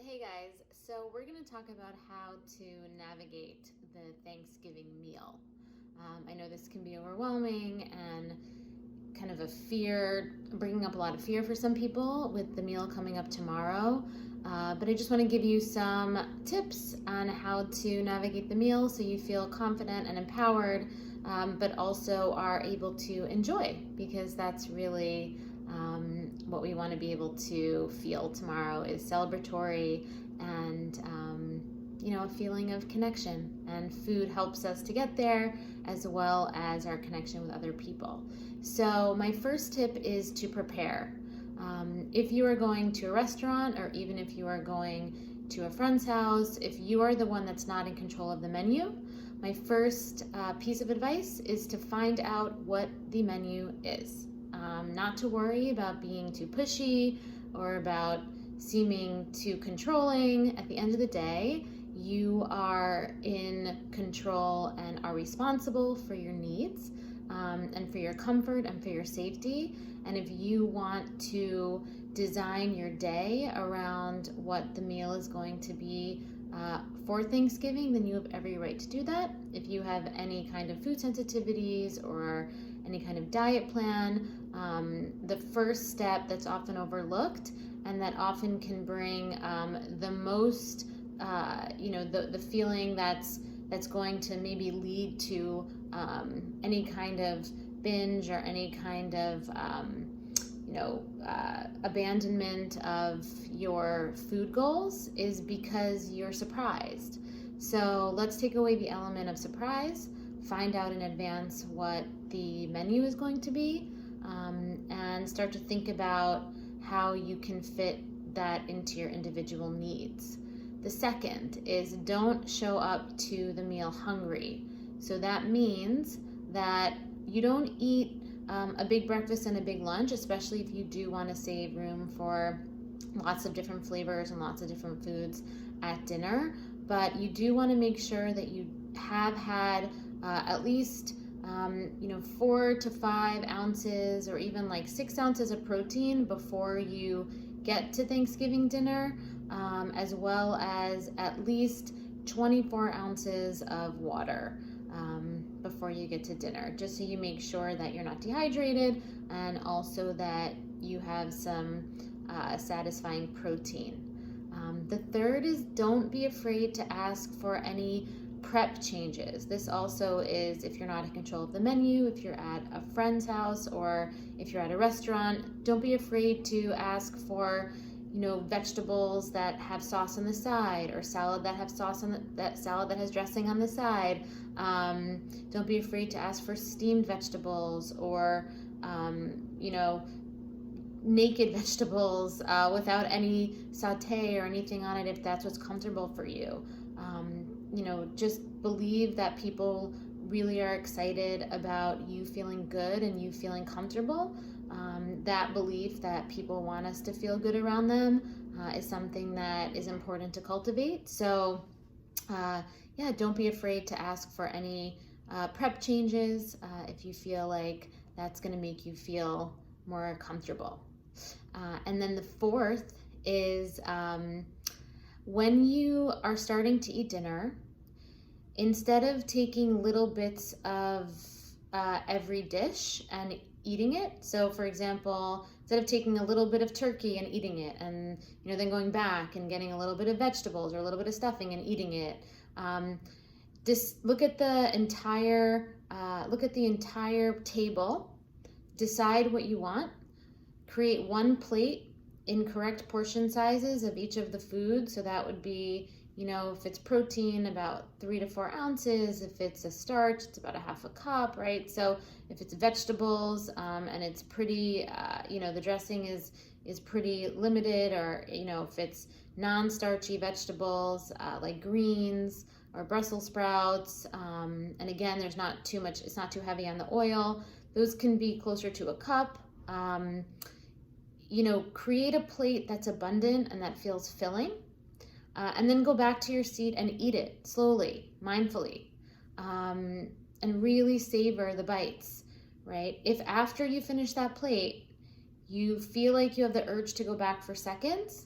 Hey guys, so we're going to talk about how to navigate the Thanksgiving meal. I know this can be overwhelming and kind of a fear, bringing up a lot of fear for some people with the meal coming up tomorrow. But I just want to give you some tips on how to navigate the meal so you feel confident and empowered, but also are able to enjoy, because that's really what we want to be able to feel tomorrow is celebratory and a feeling of connection, and food helps us to get there, as well as our connection with other people. So my first tip is to prepare. If you are going to a restaurant, or even if you are going to a friend's house, if you are the one that's not in control of the menu, my first piece of advice is to find out what the menu is. Not to worry about being too pushy or about seeming too controlling. At the end of the day, you are in control and are responsible for your needs, and for your comfort and for your safety. And if you want to design your day around what the meal is going to be for Thanksgiving, then you have every right to do that. If you have any kind of food sensitivities or any kind of diet plan, the first step that's often overlooked and that often can bring the most, the feeling that's going to maybe lead to any kind of binge or any kind of abandonment of your food goals, is because you're surprised. So let's take away the element of surprise, find out in advance what the menu is going to be, and start to think about how you can fit that into your individual needs. The second is, don't show up to the meal hungry. So that means that you don't eat a big breakfast and a big lunch, especially if you do want to save room for lots of different flavors and lots of different foods at dinner. But you do want to make sure that you have had at least 4 to 5 ounces or even like 6 ounces of protein before you get to Thanksgiving dinner, as well as at least 24 ounces of water before you get to dinner, just so you make sure that you're not dehydrated and also that you have some satisfying protein. The third is, don't be afraid to ask for any prep changes. This also is if you're not in control of the menu, if you're at a friend's house or if you're at a restaurant, don't be afraid to ask for vegetables that have sauce on the side, or salad that have salad that has dressing on the side. Don't be afraid to ask for steamed vegetables, or naked vegetables without any saute or anything on it, if that's what's comfortable for you. Just believe that people really are excited about you feeling good and you feeling comfortable. That belief that people want us to feel good around them is something that is important to cultivate. So don't be afraid to ask for any prep changes if you feel like that's going to make you feel more comfortable. And then the fourth is, when you are starting to eat dinner, instead of taking little bits of every dish and eating it, so for example, instead of taking a little bit of turkey and eating it, and then going back and getting a little bit of vegetables or a little bit of stuffing and eating it, just look at the entire table, decide what you want, create one plate in correct portion sizes of each of the foods. So that would be, if it's protein, about 3 to 4 ounces. If it's a starch, it's about a half a cup, right? So if it's vegetables, and it's pretty, the dressing is pretty limited, or, if it's non-starchy vegetables, like greens or Brussels sprouts, and again, there's not too much, it's not too heavy on the oil. Those can be closer to a cup. Create a plate that's abundant and that feels filling, and then go back to your seat and eat it slowly, mindfully, and really savor the bites, right? If after you finish that plate, you feel like you have the urge to go back for seconds,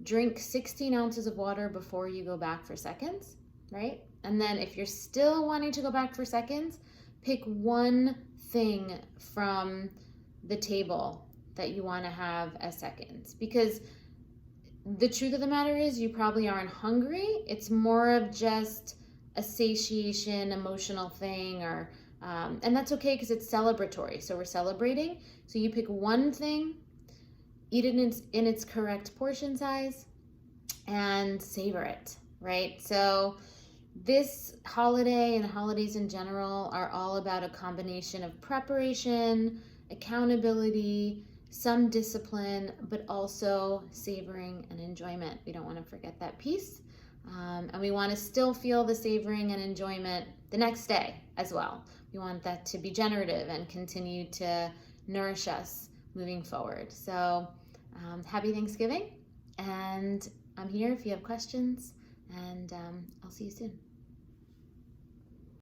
drink 16 ounces of water before you go back for seconds, right? And then if you're still wanting to go back for seconds, pick one thing from the table that you want to have as seconds. Because the truth of the matter is you probably aren't hungry. It's more of just a satiation, emotional thing, or and that's okay because it's celebratory. So we're celebrating. So you pick one thing, eat it in its correct portion size, and savor it, right? So this holiday and holidays in general are all about a combination of preparation, accountability, some discipline, but also savoring and enjoyment. We don't want to forget that piece. And we want to still feel the savoring and enjoyment the next day as well. We want that to be generative and continue to nourish us moving forward. So happy Thanksgiving, and I'm here if you have questions, and I'll see you soon.